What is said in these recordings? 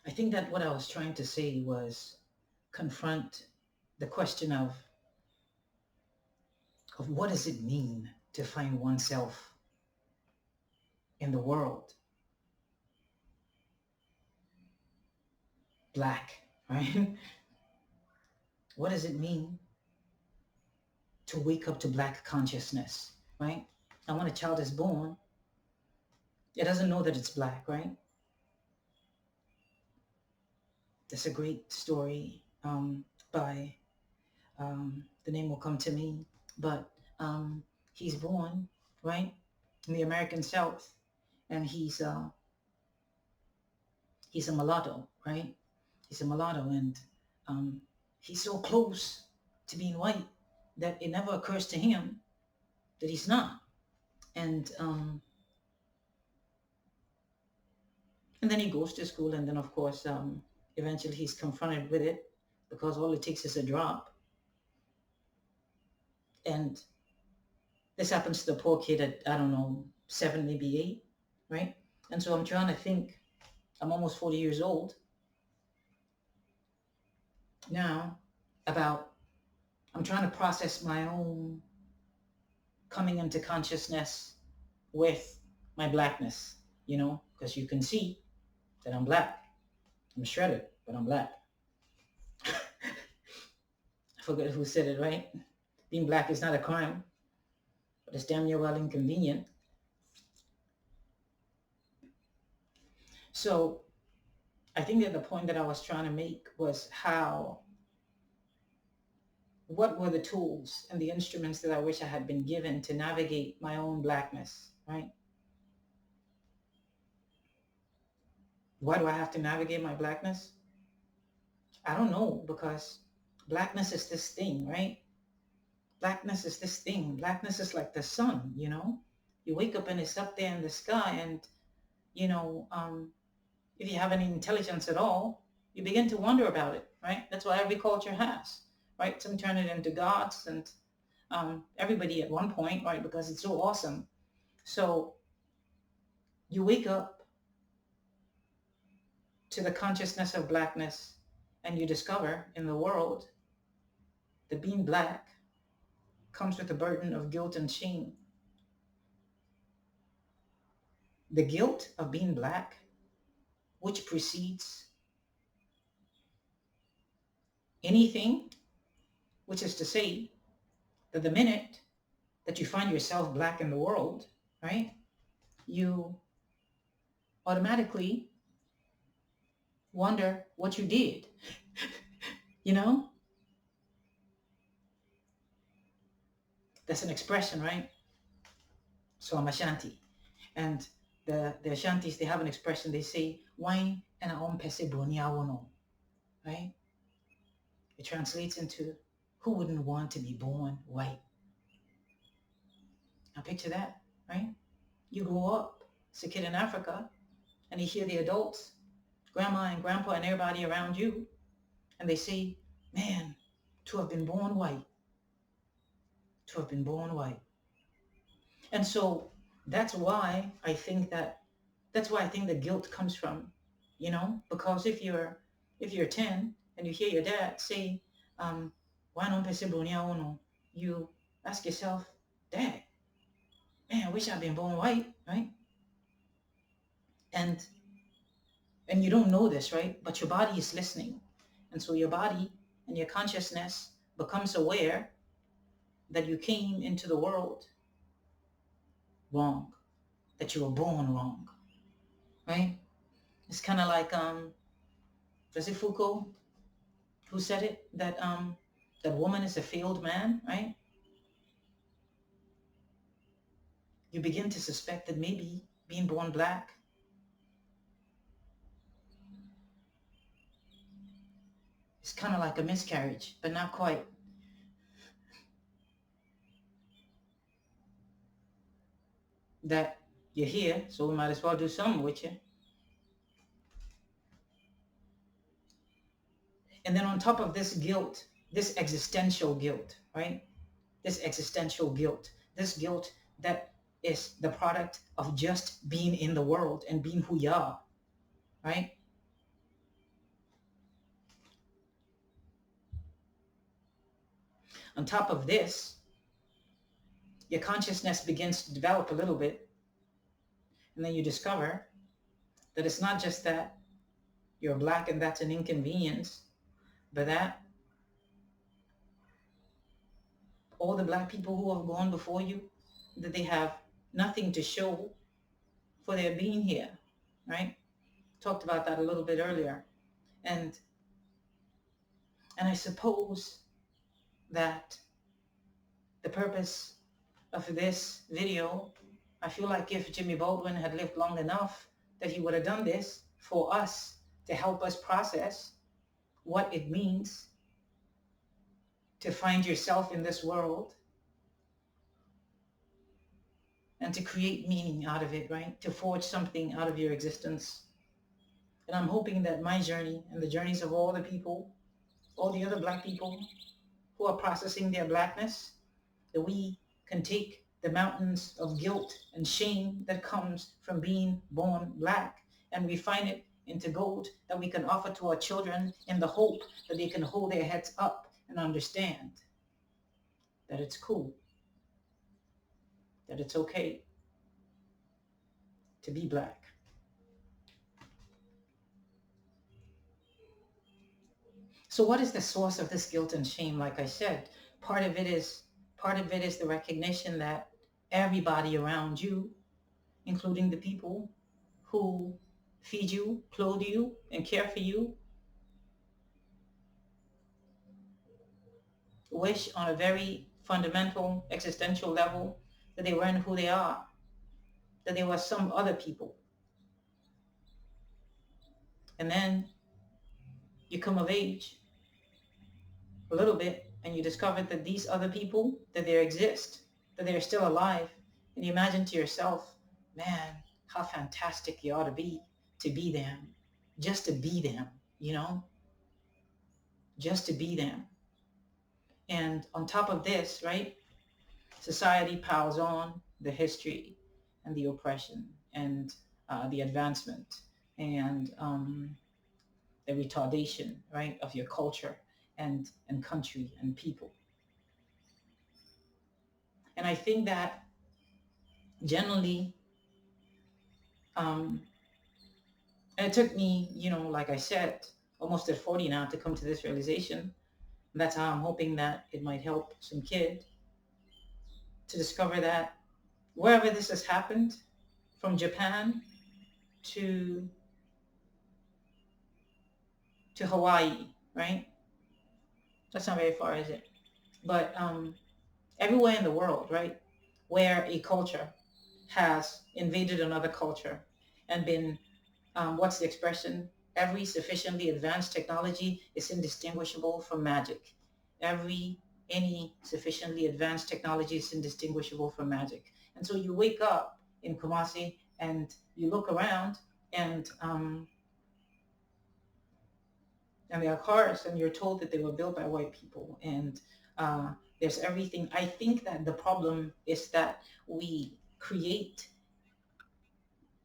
I think that what I was trying to say was confront the question of what does it mean to find oneself in the world black, right? What does it mean to wake up to black consciousness, right? And when a child is born, it doesn't know that it's black, right? That's a great story by, the name will come to me, but he's born, right, in the American South, and he's a mulatto, right? He's a mulatto, and um, he's so close to being white that it never occurs to him that he's not. And then he goes to school, and then of course, eventually he's confronted with it because all it takes is a drop. And this happens to the poor kid at, I don't know, 7, maybe 8, right? And so I'm trying to think. I'm almost 40 years old now about, I'm trying to process my own coming into consciousness with my blackness, because you can see that I'm black. I'm shredded, but I'm black. I forget who said it, right? Being black is not a crime, but it's damn near well inconvenient. So I think that the point that I was trying to make was what were the tools and the instruments that I wish I had been given to navigate my own blackness, right? Why do I have to navigate my blackness? I don't know, because blackness is this thing, right? Blackness is this thing. Blackness is like the sun, You wake up and it's up there in the sky, and, you know, um, if you have any intelligence at all, you begin to wonder about it, right? That's what every culture has, right? Some turn it into gods, and everybody at one point, right? Because it's so awesome. So you wake up to the consciousness of blackness, and you discover in the world that being black comes with a burden of guilt and shame. The guilt of being black, which precedes anything, which is to say that the minute that you find yourself black in the world, right, you automatically wonder what you did, you know? That's an expression, right? So I'm Ashanti. And the Ashantis, they have an expression. They say, wine and a pese boni awono, right? It translates into, who wouldn't want to be born white? Now picture that, right? You grow up as a kid in Africa, and you hear the adults, grandma and grandpa and everybody around you, and they say, man, to have been born white, to have been born white. And so that's why I think the guilt comes from, because if you're 10 and you hear your dad say, why don't you ask yourself, Dad, man, I wish I'd been born white, right? And and you don't know this, right? But your body is listening. And so your body and your consciousness becomes aware that you came into the world wrong, that you were born wrong, right? It's kind of like, was it Foucault who said it? That woman is a failed man, right? You begin to suspect that maybe being born black is kind of like a miscarriage, but not quite. That you're here, so we might as well do something with you. And then on top of this guilt, this existential guilt, right? This guilt that is the product of just being in the world and being who you are, right? On top of this, your consciousness begins to develop a little bit, and then you discover that it's not just that you're black and that's an inconvenience, but that all the black people who have gone before you, that they have nothing to show for their being here, right? Talked about that a little bit earlier. And I suppose that the purpose of this video, I feel like if Jimmy Baldwin had lived long enough, that he would have done this for us to help us process what it means to find yourself in this world and to create meaning out of it, right? To forge something out of your existence. And I'm hoping that my journey and the journeys of all the people, all the other black people who are processing their blackness, that we can take the mountains of guilt and shame that comes from being born black and refine it into gold that we can offer to our children in the hope that they can hold their heads up and understand that it's cool, that it's okay to be black. So what is the source of this guilt and shame? Like I said, part of it is the recognition that everybody around you, including the people who feed you, clothe you, and care for you, wish on a very fundamental existential level that they weren't who they are, that they were some other people. And then you come of age a little bit and you discover that these other people, that they exist, that they're still alive. And you imagine to yourself, man, how fantastic you ought to be them, just to be them, you know, just to be them. And on top of this, right, society piles on the history and the oppression and the advancement and the retardation, right, of your culture and country and people. And I think that generally, and it took me, you know, like I said, almost at 40 now to come to this realization. And that's how I'm hoping that it might help some kid to discover that wherever this has happened, from Japan to Hawaii, right? That's not very far, is it? But everywhere in the world, right, where a culture has invaded another culture and been, what's the expression? Every sufficiently advanced technology is indistinguishable from magic. Any sufficiently advanced technology is indistinguishable from magic. And so you wake up in Kumasi and you look around and there are cars and you're told that they were built by white people and there's everything. I think that the problem is that we create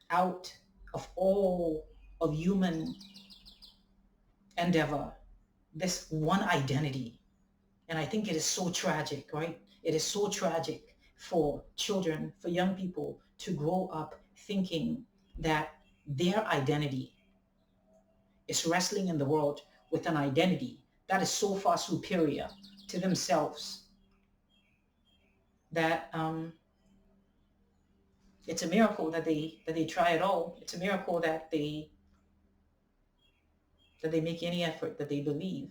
out of all of human endeavor this one identity. And I think it is so tragic, right? It is so tragic for children, for young people to grow up thinking that their identity is wrestling in the world with an identity that is so far superior to themselves that it's a miracle that they try at all. It's a miracle that they make any effort, that they believe.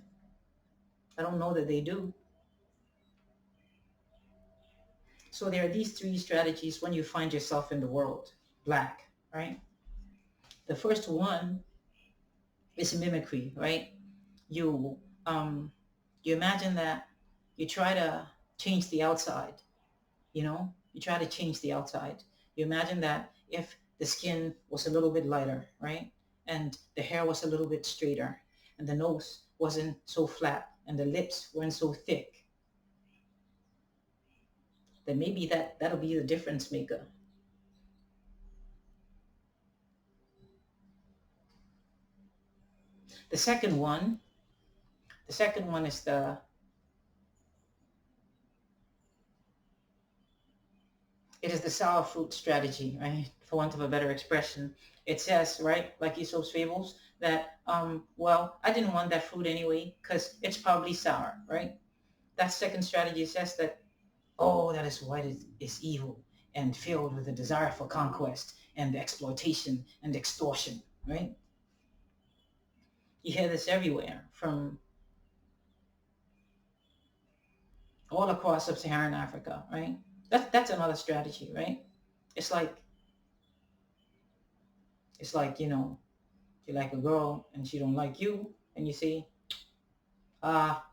I don't know that they do. So there are these three strategies when you find yourself in the world, black, right? The first one is mimicry, right? You you imagine that you try to change the outside, you know? You try to change the outside. You imagine that if the skin was a little bit lighter, right? And the hair was a little bit straighter, and the nose wasn't so flat, and the lips weren't so thick, then maybe that'll be the difference maker. The second one is It is the sour fruit strategy, right? For want of a better expression. It says, right, like Aesop's fables, that, well, I didn't want that fruit anyway because it's probably sour, right? That second strategy says that, oh, that is what is evil and filled with a desire for conquest and exploitation and extortion, right? You hear this everywhere from all across sub-Saharan Africa, right? That's another strategy, right? It's like it's like you like a girl and she don't like you, and you say, ah,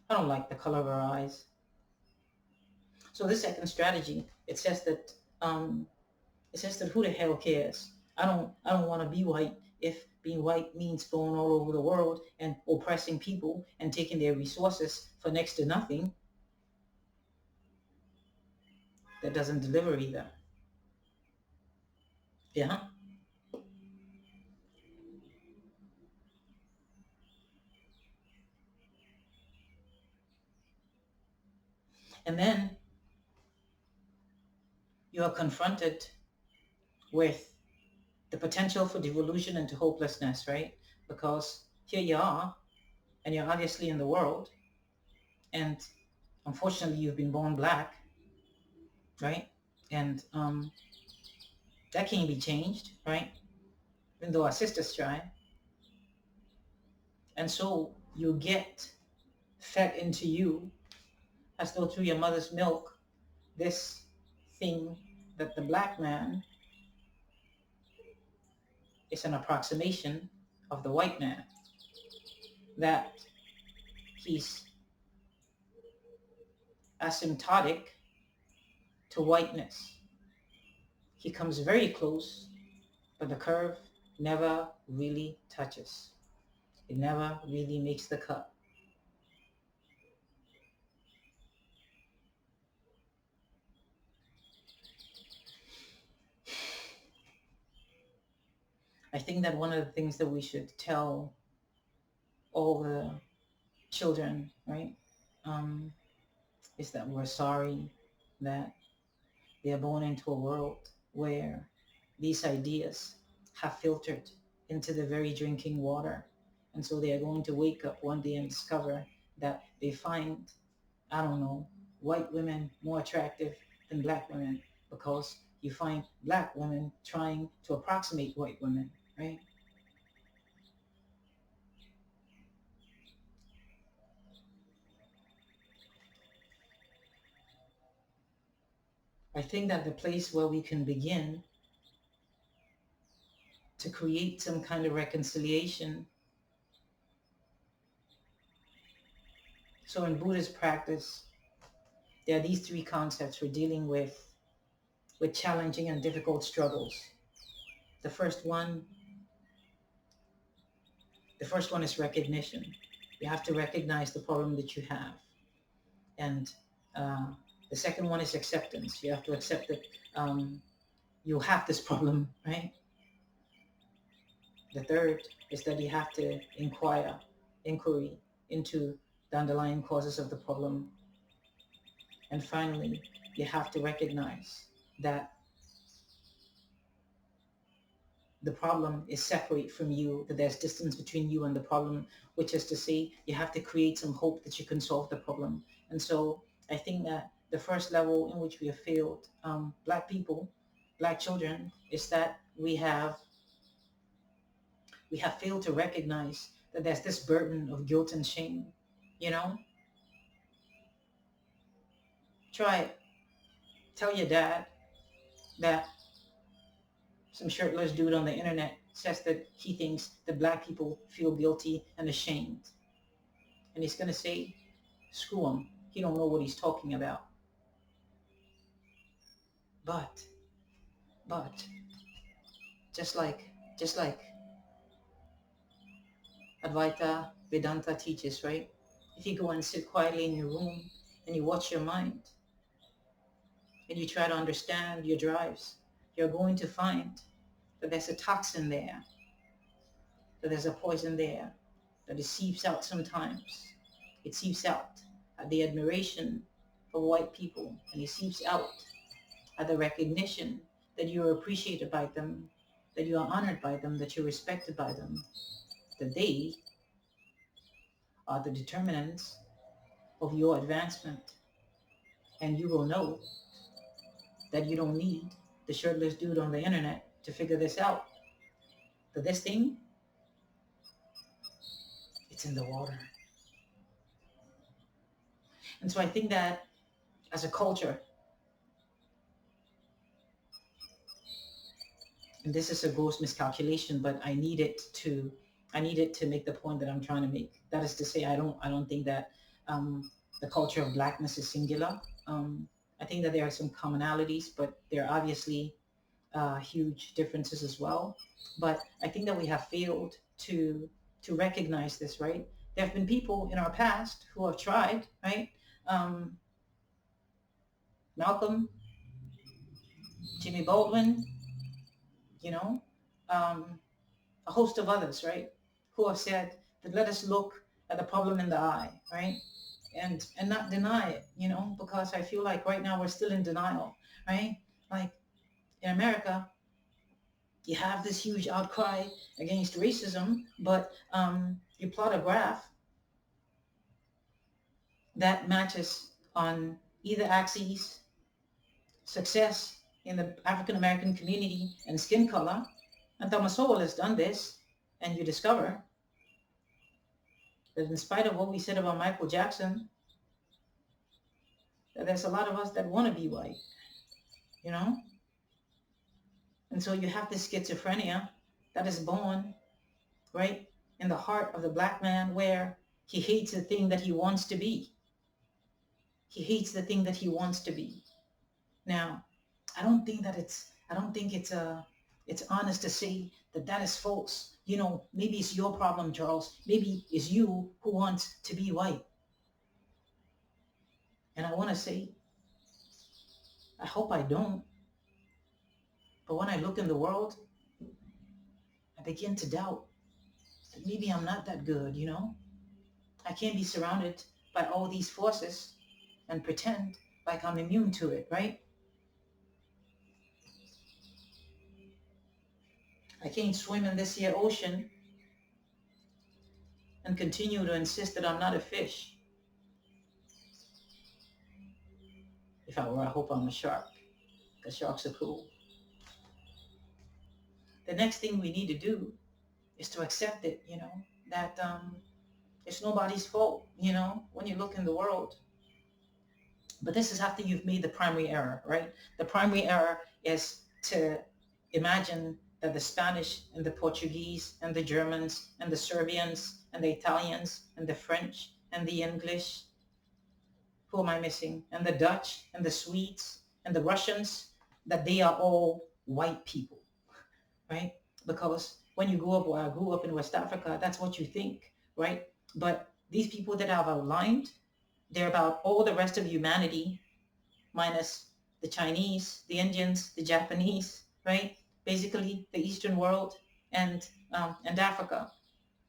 I don't like the color of her eyes. So this second strategy, um, it says that who the hell cares? I don't want to be white if being white means going all over the world and oppressing people and taking their resources for next to nothing. That doesn't deliver either. Yeah. And then you are confronted with the potential for devolution into hopelessness, right? Because here you are, and you're obviously in the world, and unfortunately you've been born black, right? And that can't be changed, right? Even though our sisters try. And so you get fed into you, as though through your mother's milk, this thing that the black man is an approximation of the white man, that he's asymptotic to whiteness. He comes very close, but the curve never really touches. It never really makes the cut. I think that one of the things that we should tell all the children, right, um, is that we're sorry that they are born into a world where these ideas have filtered into the very drinking water. And so they are going to wake up one day and discover that they find, I don't know, white women more attractive than black women because you find black women trying to approximate white women, right? I think that the place where we can begin to create some kind of reconciliation. So in Buddhist practice, there are these three concepts for dealing with challenging and difficult struggles. The first one, the first one is recognition. You have to recognize the problem that you have. And uh, the second one is acceptance. You have to accept that you have this problem, right? The third is that you have to inquiry into the underlying causes of the problem. And finally, you have to recognize that the problem is separate from you, that there's distance between you and the problem, which is to say you have to create some hope that you can solve the problem. And so I think that the first level in which we have failed black people, black children, is that we have failed to recognize that there's this burden of guilt and shame. You know, try it. Tell your dad that some shirtless dude on the internet says that he thinks that black people feel guilty and ashamed. And he's going to say, screw him. He don't know what he's talking about. But, but, just like Advaita Vedanta teaches, right? If you go and sit quietly in your room and you watch your mind and you try to understand your drives, you're going to find that there's a toxin there, that there's a poison there, that it seeps out sometimes. It seeps out at the admiration for white people, and it seeps out at the recognition that you are appreciated by them, that you are honored by them, that you're respected by them, that they are the determinants of your advancement. And you will know that you don't need the shirtless dude on the internet to figure this out. That this thing, it's in the water. And so I think that as a culture, and this is a gross miscalculation, but I needed to make the point that I'm trying to make. That is to say, I don't think that the culture of blackness is singular. I think that there are some commonalities, but there are obviously huge differences as well. But I think that we have failed to recognize this, right? There have been people in our past who have tried, right? Um, Malcolm, Jimmy Baldwin, you know, um, a host of others, right, who have said that let us look at the problem in the eye, right, and not deny it, because I feel like right now we're still in denial, right? Like in America, you have this huge outcry against racism, but you plot a graph that matches on either axis success in the African American community and skin color. And Thomas Sowell has done this, and you discover that in spite of what we said about Michael Jackson, that there's a lot of us that want to be white, you know? And so you have this schizophrenia that is born, right, in the heart of the black man where he hates the thing that he wants to be. He hates the thing that he wants to be. Now, I don't think it's honest to say that that is false. Maybe it's your problem, Charles. Maybe it's you who wants to be white. And I want to say, I hope I don't. But when I look in the world, I begin to doubt that maybe I'm not that good. I can't be surrounded by all these forces and pretend like I'm immune to it, right? I can't swim in this here ocean and continue to insist that I'm not a fish. If I were, I hope I'm a shark, because sharks are cool. The next thing we need to do is to accept it, that it's nobody's fault, when you look in the world. But this is after you've made the primary error, right? The primary error is to imagine that the Spanish and the Portuguese and the Germans and the Serbians and the Italians and the French and the English, who am I missing? And the Dutch and the Swedes and the Russians, that they are all white people, right? Because when you grew up, or I grew up in West Africa, that's what you think, right? But these people that I've outlined, they're about all the rest of humanity, minus the Chinese, the Indians, the Japanese, right? Basically, the Eastern world and Africa.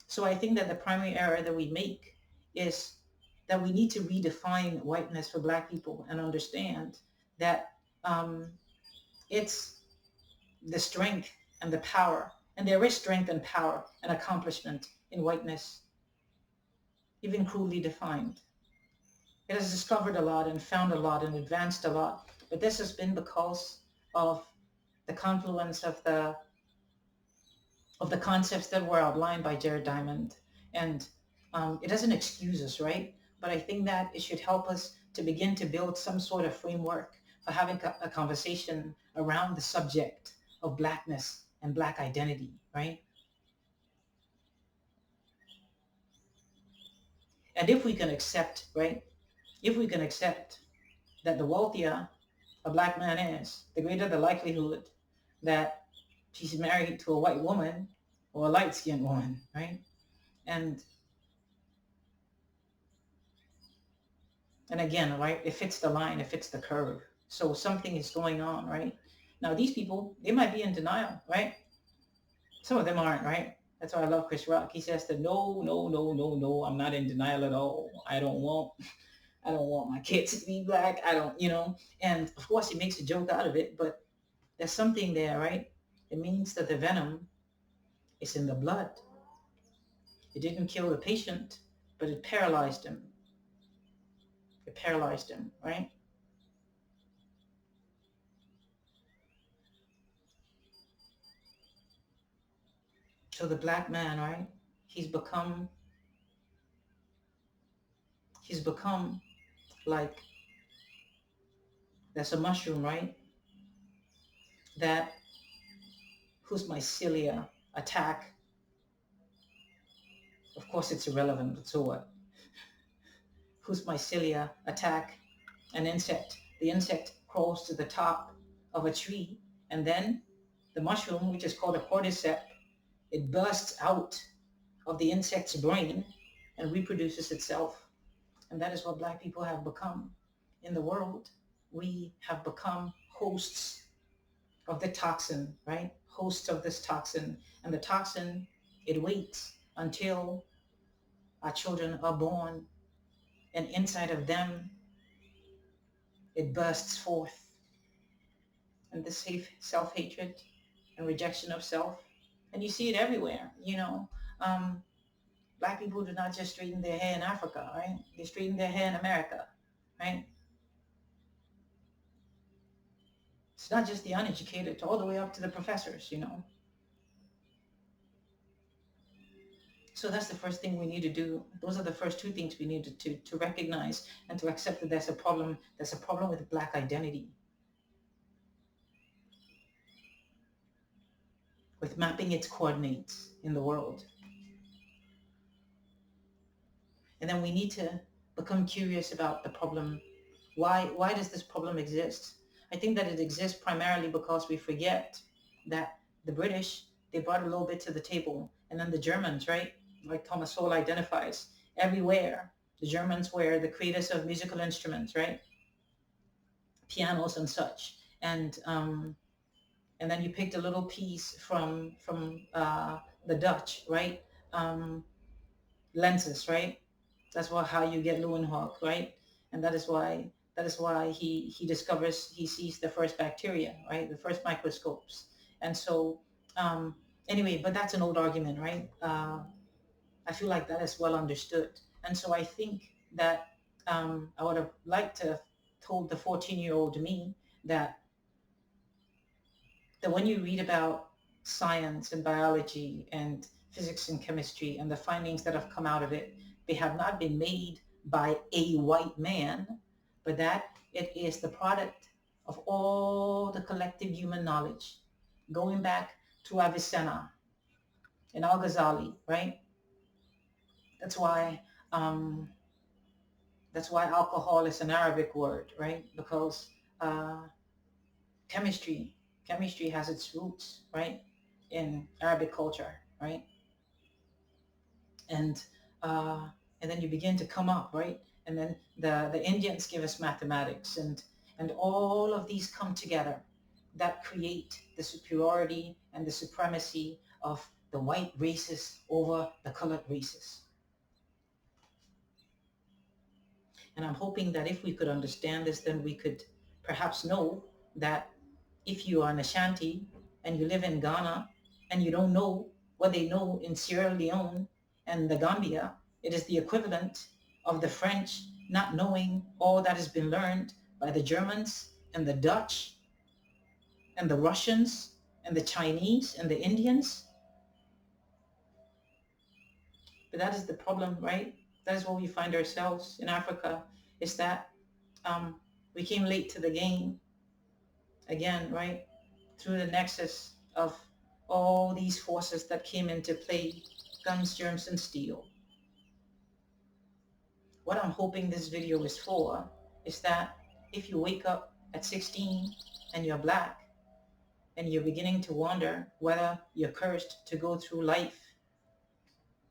So I think that the primary error that we make is that we need to redefine whiteness for Black people and understand that it's the strength and the power, and there is strength and power and accomplishment in whiteness, even crudely defined. It has discovered a lot and found a lot and advanced a lot, but this has been because of the confluence of the concepts that were outlined by Jared Diamond. And it doesn't excuse us, right? But I think that it should help us to begin to build some sort of framework for having a conversation around the subject of Blackness and Black identity, right? And if we can accept, right? If we can accept that the wealthier a Black man is, the greater the likelihood that she's married to a white woman or a light-skinned woman, right? And again, right, it fits the line, it fits the curve. So something is going on, right? Now, these people, they might be in denial, right? Some of them aren't, right? That's why I love Chris Rock. He says that no, no, no, no, no, I'm not in denial at all. I don't want I don't want my kids to be black. I don't, and of course he makes a joke out of it, but there's something there, right? It means that the venom is in the blood. It didn't kill the patient, but it paralyzed him. It paralyzed him, right? So the black man, right? He's become, he's become like, there's a mushroom, right? That whose mycelia attack, of course it's irrelevant, but so what? Whose mycelia attack an insect. The insect crawls to the top of a tree, and then the mushroom, which is called a cordyceps, it bursts out of the insect's brain and reproduces itself. And that is what black people have become in the world. We have become hosts of the toxin, right? Hosts of this toxin. And the toxin, it waits until our children are born, and inside of them, it bursts forth. And this self-hatred and rejection of self. And you see it everywhere, Um, Black people do not just straighten their hair in Africa, right? They straighten their hair in America, right? It's not just the uneducated, all the way up to the professors. So that's the first thing we need to do. Those are the first two things we need to recognize and to accept that there's a problem. There's a problem with black identity, with mapping its coordinates in the world. And then we need to become curious about the problem. Why does this problem exist? I think that it exists primarily because we forget that the British, they brought a little bit to the table. And then the Germans, right? Like Thomas Sowell identifies, everywhere. The Germans were the creators of musical instruments, right? Pianos and such. And then you picked a little piece from the Dutch, right? Um, Lenses, right? That's how you get Leeuwenhoek, right? And that is why he sees the first bacteria, right? The first microscopes. And so anyway, but that's an old argument, right? I feel like that is well understood. And so I think that I would have liked to have told the 14-year-old me that when you read about science and biology and physics and chemistry and the findings that have come out of it, they have not been made by a white man, but that it is the product of all the collective human knowledge, going back to Avicenna and Al-Ghazali, right? That's why um, that's why alcohol is an Arabic word, right? Because uh, chemistry chemistry has its roots, right, in Arabic culture, right? And uh, and then you begin to come up, right? And then the Indians give us mathematics, and all of these come together that create the superiority and the supremacy of the white races over the colored races. And I'm hoping that if we could understand this, then we could perhaps know that if you are an Ashanti and you live in Ghana and you don't know what they know in Sierra Leone and the Gambia, it is the equivalent of the French not knowing all that has been learned by the Germans and the Dutch and the Russians and the Chinese and the Indians. But that is the problem, right? That is where we find ourselves in Africa, is that um, we came late to the game again, right? Through the nexus of all these forces that came into play, guns, germs, and steel. What I'm hoping this video is for is that if you wake up at 16 and you're black and you're beginning to wonder whether you're cursed to go through life,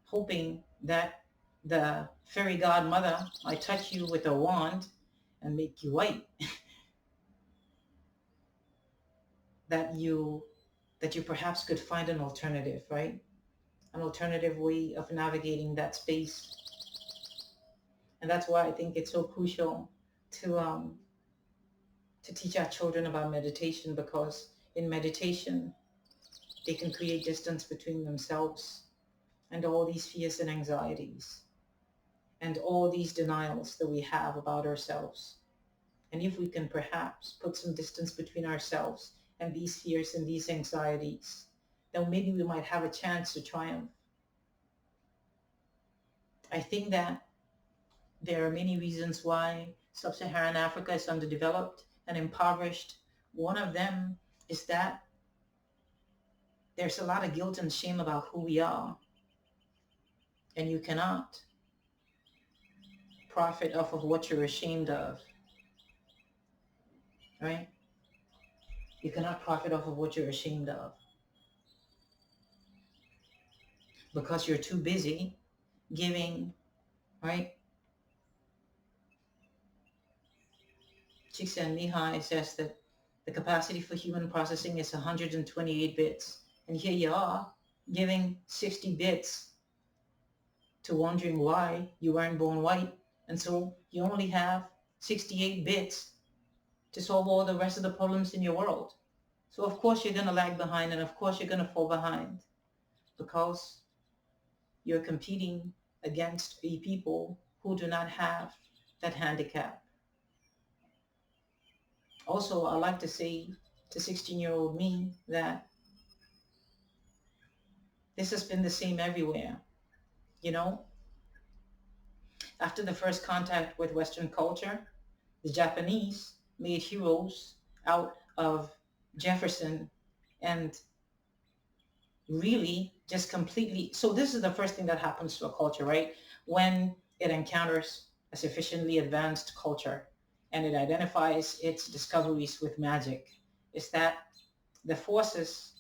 hoping that the fairy godmother might touch you with a wand and make you white, that you perhaps could find an alternative, right? An alternative way of navigating that space. And that's why I think it's so crucial to teach our children about meditation, because in meditation they can create distance between themselves and all these fears and anxieties and all these denials that we have about ourselves. And if we can perhaps put some distance between ourselves and these fears and these anxieties, then maybe we might have a chance to triumph. I think that there are many reasons why sub-Saharan Africa is underdeveloped and impoverished. One of them is that there's a lot of guilt and shame about who we are, and you cannot profit off of what you're ashamed of, right? You cannot profit off of what you're ashamed of because you're too busy giving, right? Csikszentmihalyi says that the capacity for human processing is 128 bits. And here you are giving 60 bits to wondering why you weren't born white. And so you only have 68 bits to solve all the rest of the problems in your world. So of course you're going to lag behind, and of course you're going to fall behind because you're competing against a people who do not have that handicap. Also, I like to say to 16-year-old me that this has been the same everywhere. You know, after the first contact with Western culture, the Japanese made heroes out of Jefferson and really just completely. So this is the first thing that happens to a culture, right? When it encounters a sufficiently advanced culture and it identifies its discoveries with magic, is that the forces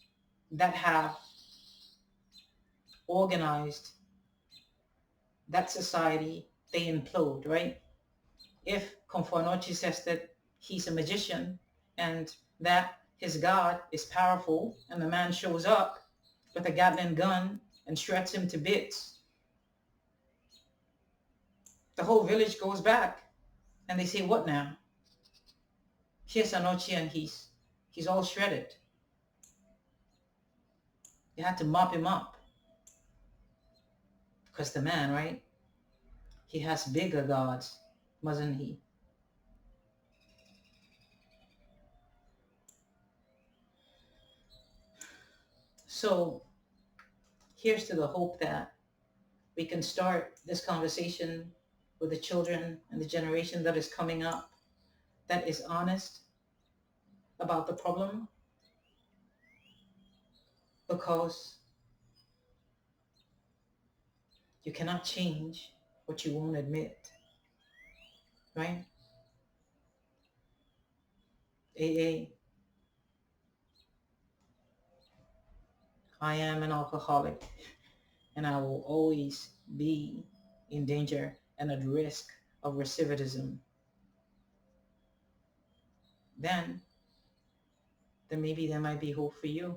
that have organized that society, they implode, right? If Conformity says that he's a magician and that his god is powerful, and the man shows up with a Gatling gun and shreds him to bits, the whole village goes back and they say, what now? Here's Anochi and he's all shredded. You had to mop him up because the man, right? He has bigger gods, mustn't he? So here's to the hope that we can start this conversation with the children and the generation that is coming up that is honest about the problem, because you cannot change what you won't admit, right? AA, I am an alcoholic and I will always be in danger and at risk of recidivism. Then maybe there might be hope for you.